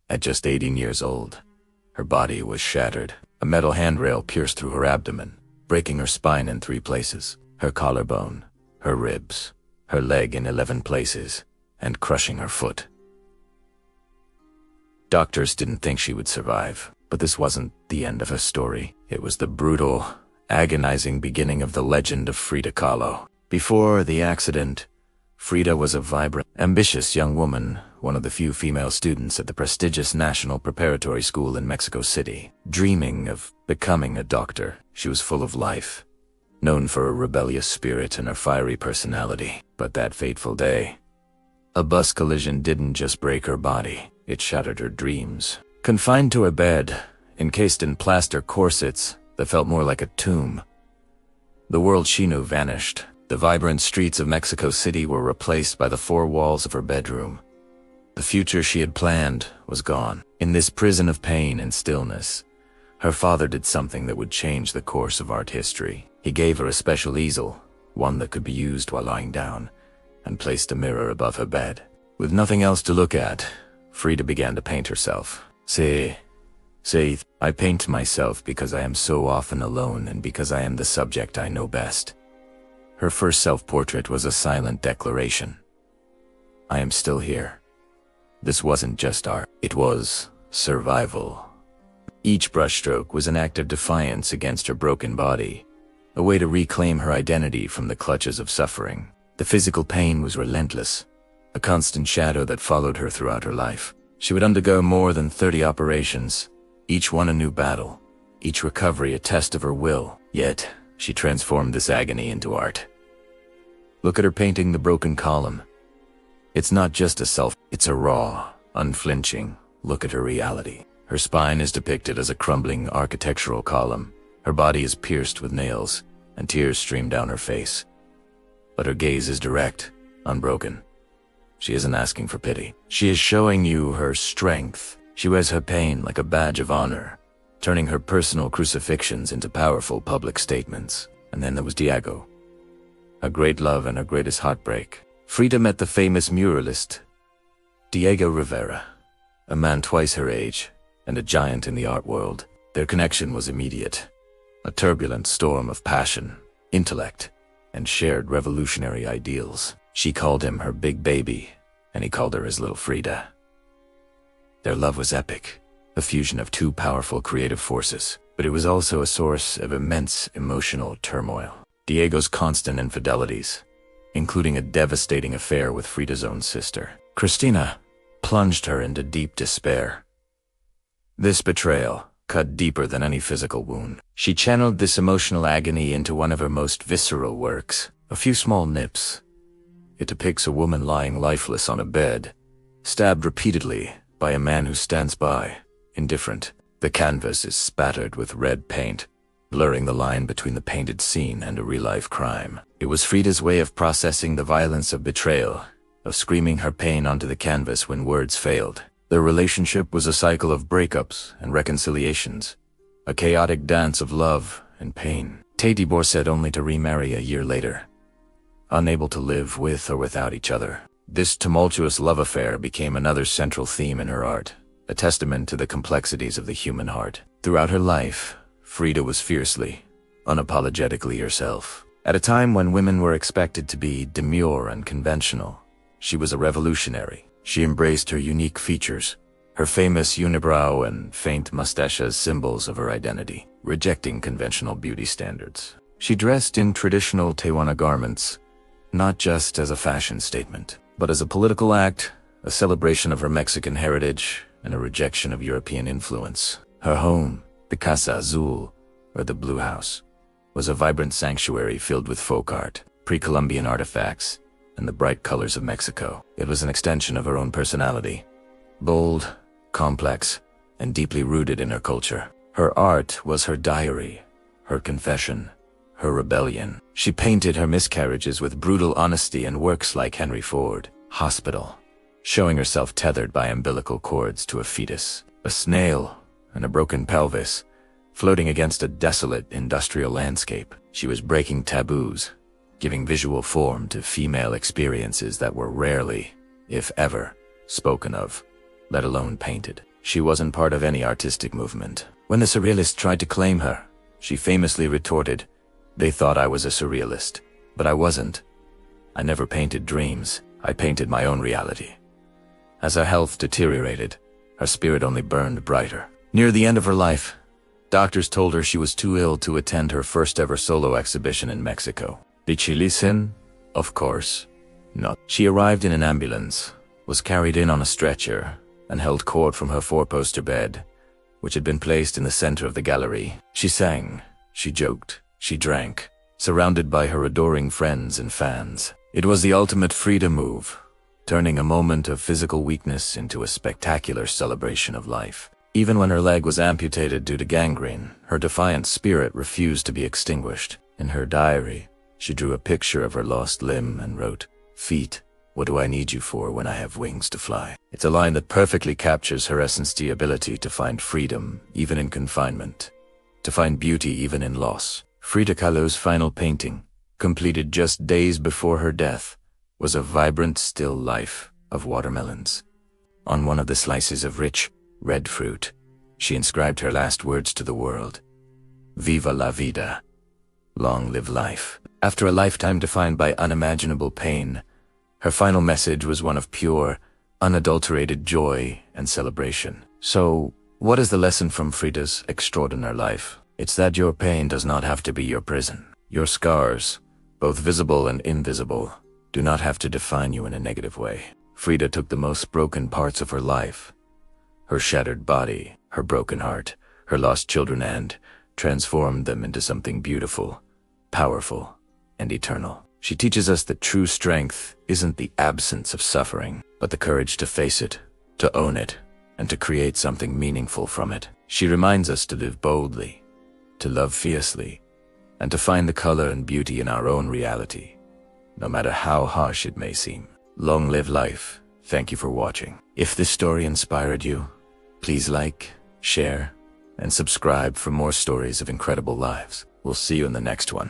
At just 18 years old, her body was shattered. A metal handrail pierced through her abdomen, breaking her spine in 3 places, her collarbone, her ribs, her leg in 11 places, and crushing her foot. Doctors didn't think she would survive, but this wasn't the end of her story. It was the brutal, agonizing beginning of the legend of Frida Kahlo. Before the accident, Frida was a vibrant, ambitious young woman, one of the few female students at the prestigious National Preparatory School in Mexico City. Dreaming of becoming a doctor, she was full of life, known for her rebellious spirit and her fiery personality. But that fateful day, a bus collision didn't just break her body, it shattered her dreams. Confined to a bed, encased in plaster corsets that felt more like a tomb, the world she knew vanished. The vibrant streets of Mexico City were replaced by the 4 walls of her bedroom. The future she had planned was gone. In this prison of pain and stillness, her father did something that would change the course of art history. He gave her a special easel, one that could be used while lying down, and placed a mirror above her bed. With nothing else to look at, Frida began to paint herself. I paint myself because I am so often alone and because I am the subject I know best. Her first self-portrait was a silent declaration. I am still here. This wasn't just art, it was survival. Each brushstroke was an act of defiance against her broken body, a way to reclaim her identity from the clutches of suffering. The physical pain was relentless, a constant shadow that followed her throughout her life. She would undergo more than 30 operations, each one a new battle, each recovery a test of her will. Yet, she transformed this agony into art. Look at her painting the broken column. It's not just a self, it's a raw, unflinching look at her reality. Her spine is depicted as a crumbling architectural column. Her body is pierced with nails, and tears stream down her face. But her gaze is direct, unbroken. She isn't asking for pity. She is showing you her strength. She wears her pain like a badge of honor, turning her personal crucifixions into powerful public statements. And then there was Diego. Her great love and her greatest heartbreak. Frida met the famous muralist, Diego Rivera, a man twice her age and a giant in the art world. Their connection was immediate, a turbulent storm of passion, intellect, and shared revolutionary ideals. She called him her big baby, and he called her his little Frida. Their love was epic, a fusion of 2 powerful creative forces, but it was also a source of immense emotional turmoil. Diego's constant infidelities, including a devastating affair with Frida's own sister, Cristina, plunged her into deep despair. This betrayal cut deeper than any physical wound. She channeled this emotional agony into one of her most visceral works, A Few Small Nips. It depicts a woman lying lifeless on a bed, stabbed repeatedly by a man who stands by, indifferent. The canvas is spattered with red paint, blurring the line between the painted scene and a real-life crime. It was Frida's way of processing the violence of betrayal, of screaming her pain onto the canvas when words failed. Their relationship was a cycle of breakups and reconciliations, a chaotic dance of love and pain. They divorced only to remarry a year later, unable to live with or without each other. This tumultuous love affair became another central theme in her art, a testament to the complexities of the human heart. Throughout her life, Frida was fiercely, unapologetically herself. At a time when women were expected to be demure and conventional, she was a revolutionary. She embraced her unique features, her famous unibrow and faint mustache as symbols of her identity, rejecting conventional beauty standards. She dressed in traditional Tehuana garments, not just as a fashion statement, but as a political act, a celebration of her Mexican heritage, and a rejection of European influence. Her home, the Casa Azul, or the Blue House, was a vibrant sanctuary filled with folk art, pre-Columbian artifacts, and the bright colors of Mexico. It was an extension of her own personality, bold, complex, and deeply rooted in her culture. Her art was her diary, her confession, her rebellion. She painted her miscarriages with brutal honesty in works like Henry Ford, Hospital, showing herself tethered by umbilical cords to a fetus, a snail, and a broken pelvis, floating against a desolate industrial landscape. She was breaking taboos, giving visual form to female experiences that were rarely, if ever, spoken of, let alone painted. She wasn't part of any artistic movement. When the surrealists tried to claim her, she famously retorted, "They thought I was a surrealist, but I wasn't. I never painted dreams, I painted my own reality." As her health deteriorated, her spirit only burned brighter. Near the end of her life, doctors told her she was too ill to attend her first ever solo exhibition in Mexico. Did she listen? Of course not. She arrived in an ambulance, was carried in on a stretcher, and held court from her four-poster bed, which had been placed in the center of the gallery. She sang, she joked, she drank, surrounded by her adoring friends and fans. It was the ultimate Frida move, turning a moment of physical weakness into a spectacular celebration of life. Even when her leg was amputated due to gangrene, her defiant spirit refused to be extinguished. In her diary, she drew a picture of her lost limb and wrote, "Feet, what do I need you for when I have wings to fly?" It's a line that perfectly captures her essence, the ability to find freedom even in confinement, to find beauty even in loss. Frida Kahlo's final painting, completed just days before her death, was a vibrant still life of watermelons. On one of the slices of rich, red fruit, she inscribed her last words to the world, "Viva la vida." Long live life. After a lifetime defined by unimaginable pain, her final message was one of pure, unadulterated joy and celebration. So, what is the lesson from Frida's extraordinary life? It's that your pain does not have to be your prison. Your scars, both visible and invisible, do not have to define you in a negative way. Frida took the most broken parts of her life, her shattered body, her broken heart, her lost children, and transformed them into something beautiful, powerful, and eternal. She teaches us that true strength isn't the absence of suffering, but the courage to face it, to own it, and to create something meaningful from it. She reminds us to live boldly, to love fiercely, and to find the color and beauty in our own reality, no matter how harsh it may seem. Long live life. Thank you for watching. If this story inspired you, please like, share, and subscribe for more stories of incredible lives. We'll see you in the next one.